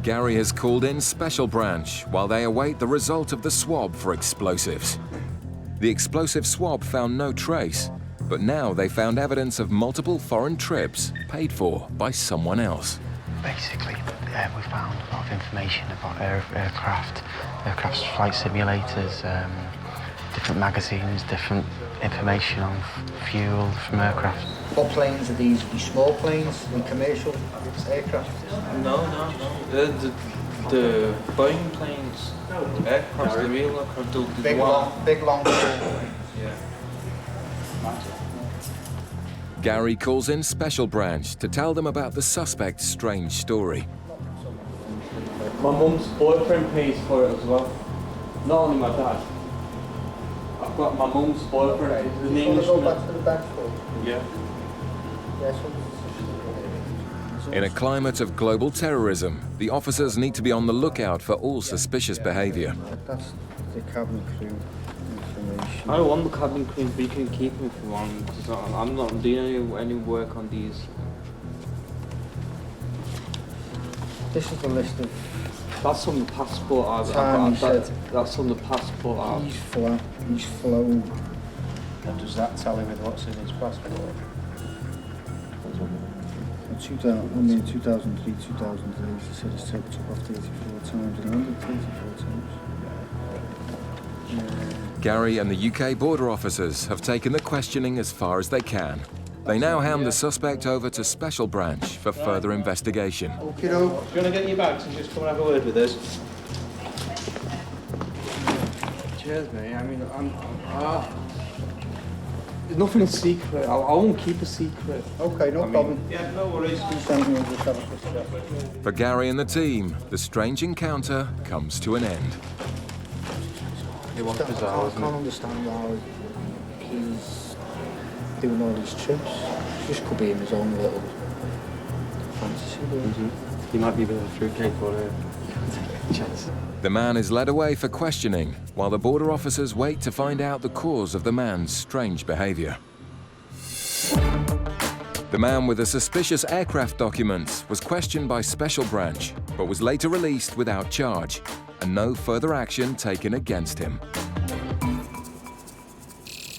Gary has called in Special Branch while they await the result of the swab for explosives. The explosive swab found no trace, but now they found evidence of multiple foreign trips paid for by someone else. Basically, we found a lot of information about aircraft flight simulators, different magazines, different information on fuel from aircraft. What planes are these? Are these small planes and commercial aircraft? No. The Boeing planes, aircraft, the real aircraft, the big long yeah. Gary calls in Special Branch to tell them about the suspect's strange story. My mum's boyfriend pays for it as well. Not only my dad. I've got my mum's boyfriend. He's an Englishman. Go back to the bench for Yeah. In a climate of global terrorism, the officers need to be on the lookout for all suspicious behaviour. That's the cabin crew information. I don't want the cabin crew, but you can keep me if you want, because I'm not doing any work on these. This is the list of... That's on the passport. That's on the passport. He's flown. What does that tell him with what's in his passport? 2003, 2008, he said his tape took off 34 times and landed 34 times. Gary and the UK border officers have taken the questioning as far as they can. They now hand the suspect over to Special Branch for further investigation. Do you want to get your bags and just come and have a word with us? Cheers, mate. I mean, there's nothing secret. I won't keep a secret. Okay, no problem. Yeah, no worries. For Gary and the team, the strange encounter comes to an end. I can't understand why he's doing all these trips. Just could be in his own little fantasy world. He might be a bit of a fruitcake, but chance. The man is led away for questioning, while the border officers wait to find out the cause of the man's strange behaviour. The man with the suspicious aircraft documents was questioned by Special Branch, but was later released without charge, and no further action taken against him.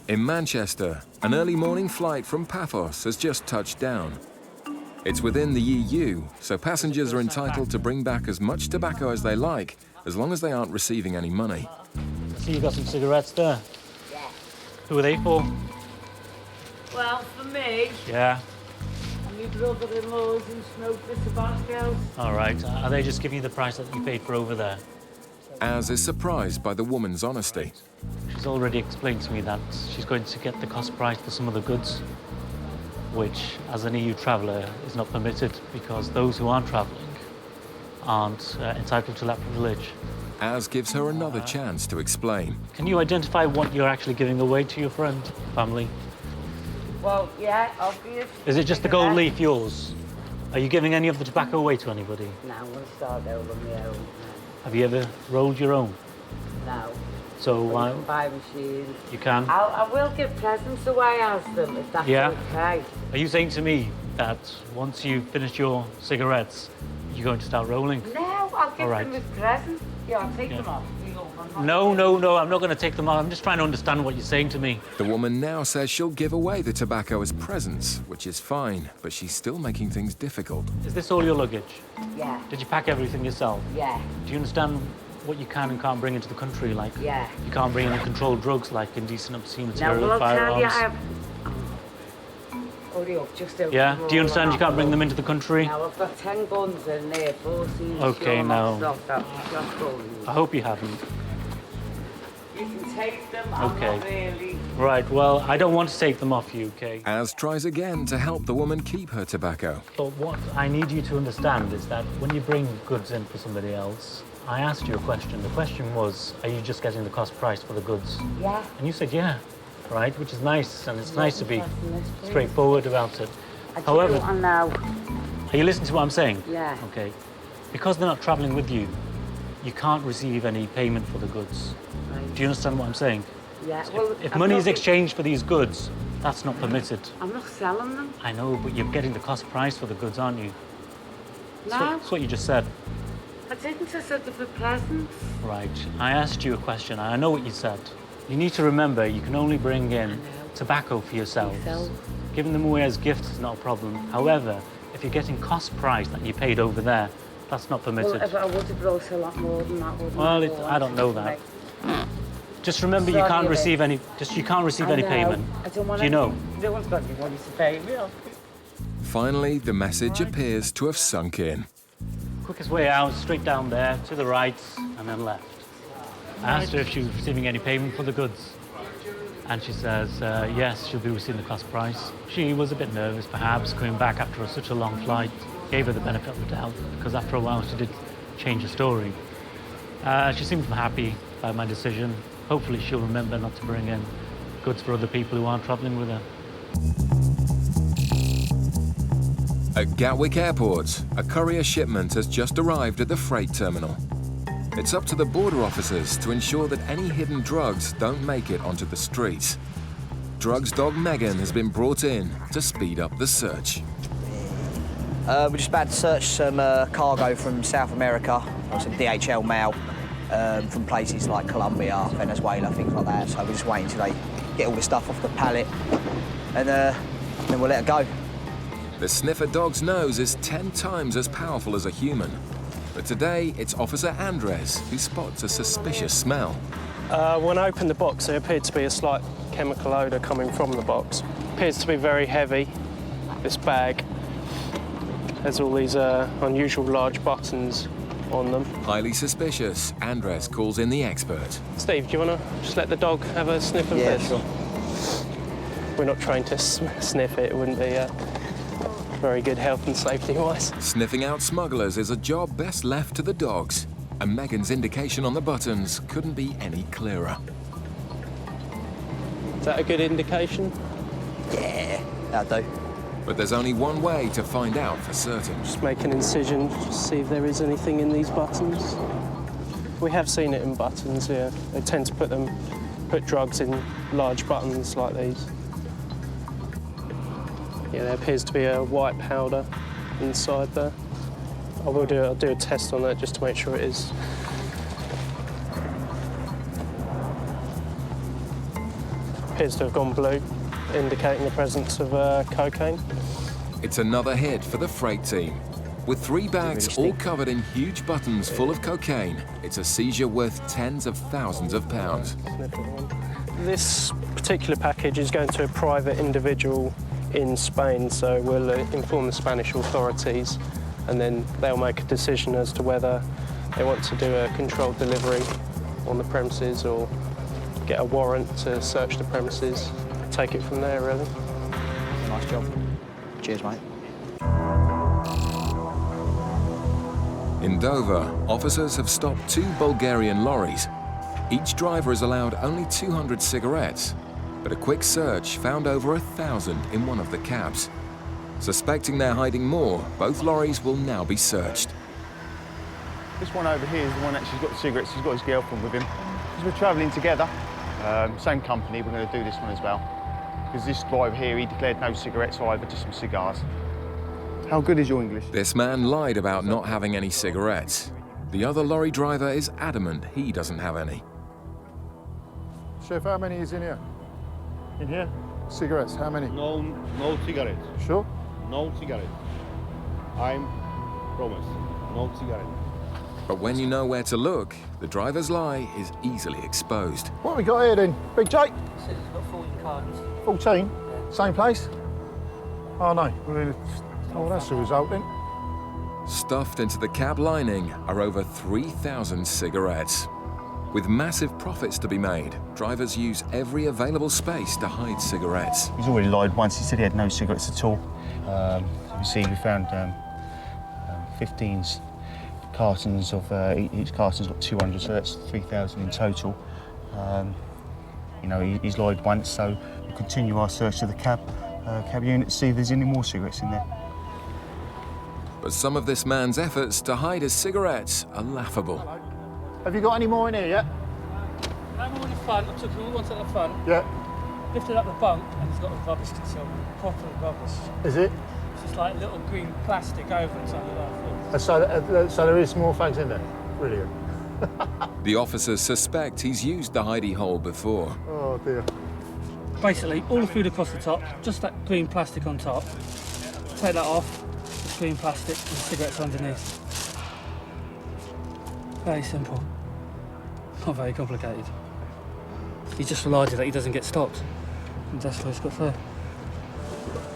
In Manchester, an early morning flight from Paphos has just touched down. It's within the EU, so passengers are entitled to bring back as much tobacco as they like, as long as they aren't receiving any money. I see you've got some cigarettes there. Yeah. Who are they for? Well, for me. Yeah. And my brother-in-laws who smoke the tobacco. All right. Are they just giving you the price that you paid for over there? Az is surprised by the woman's honesty. She's already explained to me that she's going to get the cost price for some of the goods. which, as an EU traveller, is not permitted because those who aren't travelling aren't entitled to that privilege. Az gives her another chance to explain. Can you identify what you're actually giving away to your friend, family? Well, yeah, obvious. Is it just the gold leaf yours? Are you giving any of the tobacco away to anybody? No, I'm going to start out on my own. Have you ever rolled your own? No. So But you can buy machines. You can? I will give presents away as them, if that's Yeah. okay. Are you saying to me that once you finish your cigarettes, you're going to start rolling? No, I'll give All right. them as presents. Yeah, I'll take them off. No, I'm not going to take them off. I'm just trying to understand what you're saying to me. The woman now says she'll give away the tobacco as presents, which is fine, but she's still making things difficult. Is this all your luggage? Yeah. Did you pack everything yourself? Yeah. Do you understand what you can and can't bring into the country? Like, Yeah. you can't bring in controlled drugs like indecent, obscene No, material, well, I'll firearms. tell you, I have... Hurry up, just open Yeah? them Do you all understand you up. can't bring them into the country? No, I've got 10 guns in there, 14 Okay, now. guns. I hope you haven't. You can take them, I'm Okay. not really... Right, well, I don't want to take them off you, okay? Az tries again to help the woman keep her tobacco. But what I need you to understand is that when you bring goods in for somebody else, I asked you a question. The question was, are you just getting the cost price for the goods? Yeah. And you said, yeah, right? Which is nice, and it's Yeah, nice to be interesting, this, please. straightforward about it. I do, However, I know. are you listening to what I'm saying? Yeah. Okay. Because they're not travelling with you, you can't receive any payment for the goods. Right. Do you understand what I'm saying? Yeah, well... If I'm money not- is exchanged for these goods, that's not permitted. I'm not selling them. I know, but you're getting the cost price for the goods, aren't you? No. That's what you just said. I didn't, I said they were presents. Right. I asked you a question. I know what you said. You need to remember you can only bring in tobacco for yourselves. Yourself. Giving them away as gifts is not a problem. However, if you're getting cost price that you paid over there, that's not permitted. Well, if I would have brought a lot more than that, wouldn't Well, I? I don't know that. Just remember, you Sorry, can't Vic. receive any. You can't receive I any know. payment. I don't want Do you know? No one's got any money to pay me. Finally, the message appears to have sunk in. Quickest way out, straight down there, to the right, and then left. I asked her if she was receiving any payment for the goods. And she says, yes, she'll be receiving the cost price. She was a bit nervous, perhaps, coming back after such a long flight. Gave her the benefit of the doubt, because after a while she did change her story. She seemed happy by my decision. Hopefully she'll remember not to bring in goods for other people who aren't travelling with her. At Gatwick Airport, a courier shipment has just arrived at the freight terminal. It's up to the border officers to ensure that any hidden drugs don't make it onto the streets. Drugs dog Megan has been brought in to speed up the search. We're just about to search some cargo from South America, or some DHL mail, from places like Colombia, Venezuela, things like that. So we're just waiting till they get all the stuff off the pallet, and then we'll let it go. The sniffer dog's nose is 10 times as powerful as a human. But today, it's Officer Andres who spots a suspicious smell. When I opened the box, there appeared to be a slight chemical odour coming from the box. Appears to be very heavy, this bag. There's all these unusual large buttons on them. Highly suspicious, Andres calls in the expert. Steve, do you want to just let the dog have a sniff of this? Sure. We're not trained to sniff it. It wouldn't be very good health and safety-wise. Sniffing out smugglers is a job best left to the dogs, and Megan's indication on the buttons couldn't be any clearer. Is that a good indication? Yeah, that'll do. But there's only one way to find out for certain. Just make an incision, just see if there is anything in these buttons. We have seen it in buttons, yeah. They tend to put drugs in large buttons like these. Yeah, there appears to be a white powder inside there. I'll do a test on that just to make sure it is. Appears to have gone blue, indicating the presence of cocaine. It's another hit for the freight team. With 3 bags all covered in huge buttons full of cocaine, it's a seizure worth tens of thousands of pounds. This particular package is going to a private individual in Spain, so we'll inform the Spanish authorities, and then they'll make a decision as to whether they want to do a controlled delivery on the premises or get a warrant to search the premises. Take it from there, really. Nice job. Cheers, mate. In Dover, officers have stopped 2 Bulgarian lorries. Each driver is allowed only 200 cigarettes, but a quick search found over 1,000 in one of the cabs. Suspecting they're hiding more, both lorries will now be searched. This one over here is the one that actually got the cigarettes. He's got his girlfriend with him. Because we're travelling together, same company, we're going to do this one as well. Because this driver here, he declared no cigarettes either, just some cigars. How good is your English? This man lied about not having any cigarettes. The other lorry driver is adamant he doesn't have any. Chef, how many is in here? In here? Cigarettes, how many? No cigarettes. Sure? No cigarettes. I'm promise. No cigarettes. But when you know where to look, the driver's lie is easily exposed. What have we got here then? Big Jake? Says it's got 14 cartons. 14? Same place? Oh no. Oh, that's the result then. Stuffed into the cab lining are over 3,000 cigarettes. With massive profits to be made, drivers use every available space to hide cigarettes. He's already lied once. He said he had no cigarettes at all. You see, we found 15 cartons of, each carton's got 200, so that's 3,000 in total. You know, he's lied once, so we'll continue our search of the cab unit to see if there's any more cigarettes in there. But some of this man's efforts to hide his cigarettes are laughable. Have you got any more in here yet? I'm on the front, I took all ones at the front. Yeah. Lifted up the bunk and it's got a rubbish concealed, proper rubbish. Is it? It's just like little green plastic over it, something like that. So there is more fags in there? Brilliant. The officers suspect he's used the hidey hole before. Oh dear. Basically, all the food across the top, just that green plastic on top. Take that off, just green plastic and cigarettes underneath. Very simple. Not very complicated. He's just relied that he doesn't get stopped. And that's why he's got through.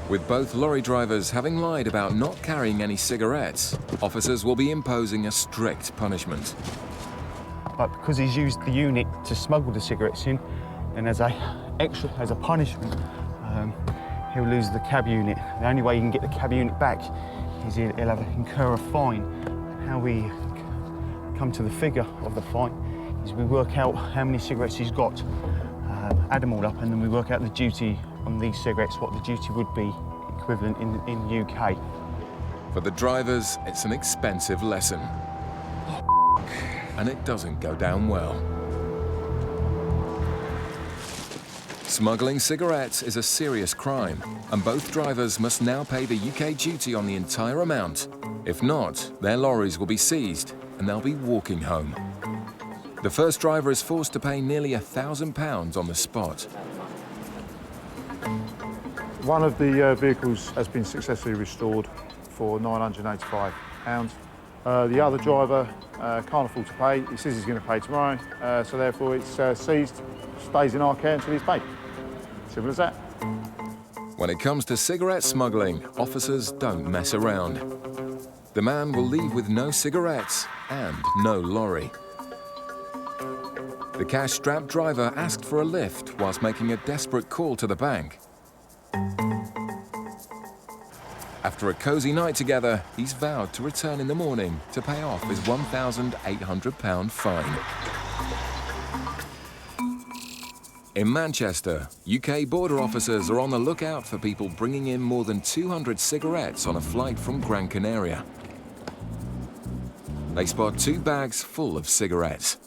With both lorry drivers having lied about not carrying any cigarettes, officers will be imposing a strict punishment. But because he's used the unit to smuggle the cigarettes in, and as a punishment, he'll lose the cab unit. The only way he can get the cab unit back is he'll have to incur a fine. And how we come to the figure of the fine is we work out how many cigarettes he's got, add them all up, and then we work out the duty on these cigarettes, what the duty would be equivalent in the UK. For the drivers, it's an expensive lesson. And it doesn't go down well. Smuggling cigarettes is a serious crime, and both drivers must now pay the UK duty on the entire amount. If not, their lorries will be seized and they'll be walking home. The first driver is forced to pay nearly £1,000 on the spot. One of the vehicles has been successfully restored for £985. The other driver can't afford to pay. He says he's going to pay tomorrow, so therefore it's seized, stays in our care until he's paid. Simple as that. When it comes to cigarette smuggling, officers don't mess around. The man will leave with no cigarettes and no lorry. The cash-strapped driver asked for a lift whilst making a desperate call to the bank. After a cosy night together, he's vowed to return in the morning to pay off his £1,800 fine. In Manchester, UK border officers are on the lookout for people bringing in more than 200 cigarettes on a flight from Gran Canaria. They spot 2 bags full of cigarettes.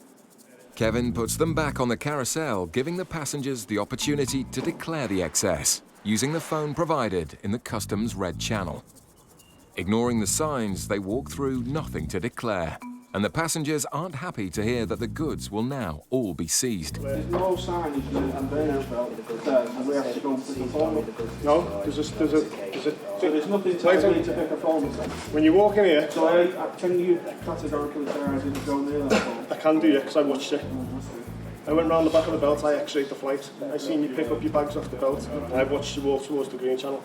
Kevin puts them back on the carousel, giving the passengers the opportunity to declare the excess, using the phone provided in the customs red channel. Ignoring the signs, they walk through nothing to declare, and the passengers aren't happy to hear that the goods will now all be seized. There's no signage and we have to go and pick a phone up. No, there's nothing to me to pick a phone up. When you walk in here... So can you categorically say I didn't go near that phone? I can do, yeah, because I watched it. I went round the back of the belt, I x-rayed the flight. I seen you pick up your bags off the belt, and I watched you walk towards the green channel.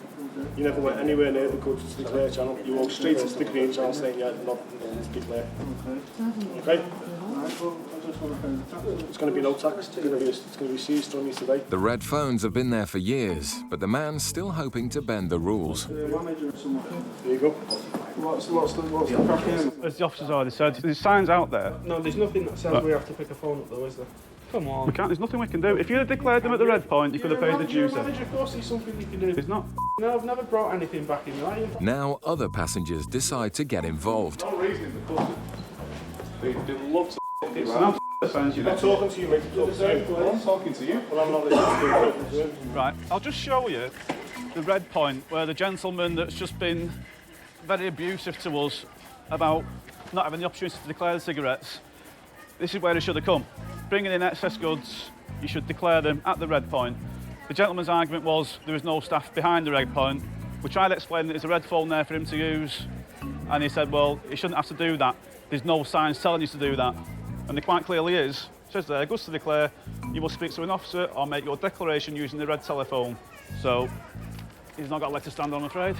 You never went anywhere near the goods to the clear channel. You walked straight into the green channel saying, yeah, not to be clear. Okay? It's going to be no tax. It's going to be seized from me today. The red phones have been there for years, but the man's still hoping to bend the rules. There you go. What's the crack here? As the officers already said, there's signs out there. No, there's nothing that says we have to pick a phone up though, is there? Come on. We can't, there's nothing we can do. If you'd have declared them at the red point, you could have paid the dues. Manager, of course there's something you can do. It's not. No, I've never brought anything back in there. Now other passengers decide to get involved. No reason because they love to it's not offence, I'm not talking to you, mate. I'm talking to you. Well, I'm not listening to you. Right, I'll just show you the red point where the gentleman that's just been very abusive to us about not having the opportunity to declare the cigarettes. This is where he should have come. Bringing in excess goods, you should declare them at the red point. The gentleman's argument was there was no staff behind the red point. We tried to explain that there's a red phone there for him to use, and he said, well, he shouldn't have to do that. There's no signs telling you to do that. And there quite clearly is. It says there, goods to declare, you must speak to an officer or make your declaration using the red telephone. So, he's not got a leg to stand on, I'm afraid.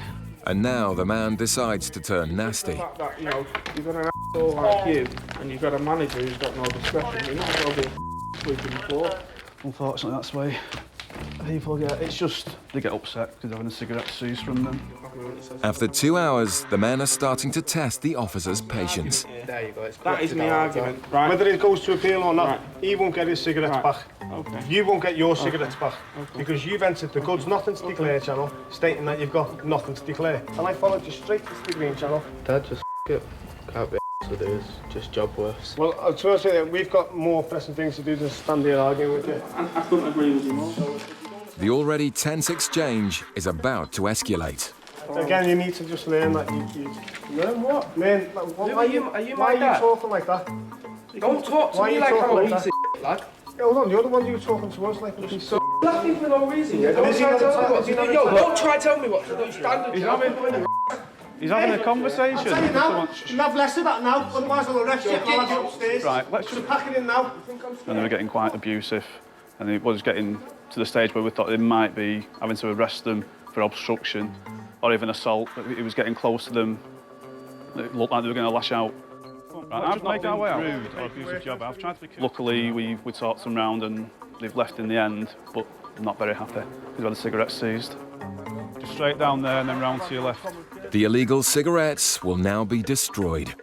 And now the man decides to turn nasty. The fact that, you know, you've got an asshole like you, and you've got a manager who's got no discretion, you're not going to be sweeping the floor. Unfortunately, that's the way people get. It's just they get upset because they're having a cigarette seized from them. After 2 hours, the men are starting to test the officer's patience. There you go. That is my argument. Right. Whether it goes to appeal or not, he won't get his cigarettes back. Okay. You won't get your cigarettes back because you've entered the goods nothing to declare channel, stating that you've got nothing to declare. And I followed you straight to the green channel. Dad, just it. Can't be to do is just job worse. Well, I was going to say that we've got more pressing things to do than stand here arguing with you. I couldn't agree with you more. The already tense exchange is about to escalate. Again, you need to just learn that you learn what? Learn. Why are you talking like that? Don't talk to me like I'm a piece of shit, lad. Yeah, hold on, you're the one who was talking to us like a piece of laughing for no reason. Don't try to tell me what to do. Stand He's having a conversation. I'll tell you now, you have less of that now, otherwise I'll arrest you and I'll have you upstairs. Right, let's just pack it in now. And they were getting quite abusive, and it was getting to the stage where we thought they might be having to arrest them for obstruction or even assault. It was getting close to them. It looked like they were going to lash out. Right, I've made our way out. Rude or abusive job. I've tried to be. Luckily, we talked them round and they've left in the end, but I'm not very happy because we had the cigarettes seized. Just straight down there and then round to your left. The illegal cigarettes will now be destroyed.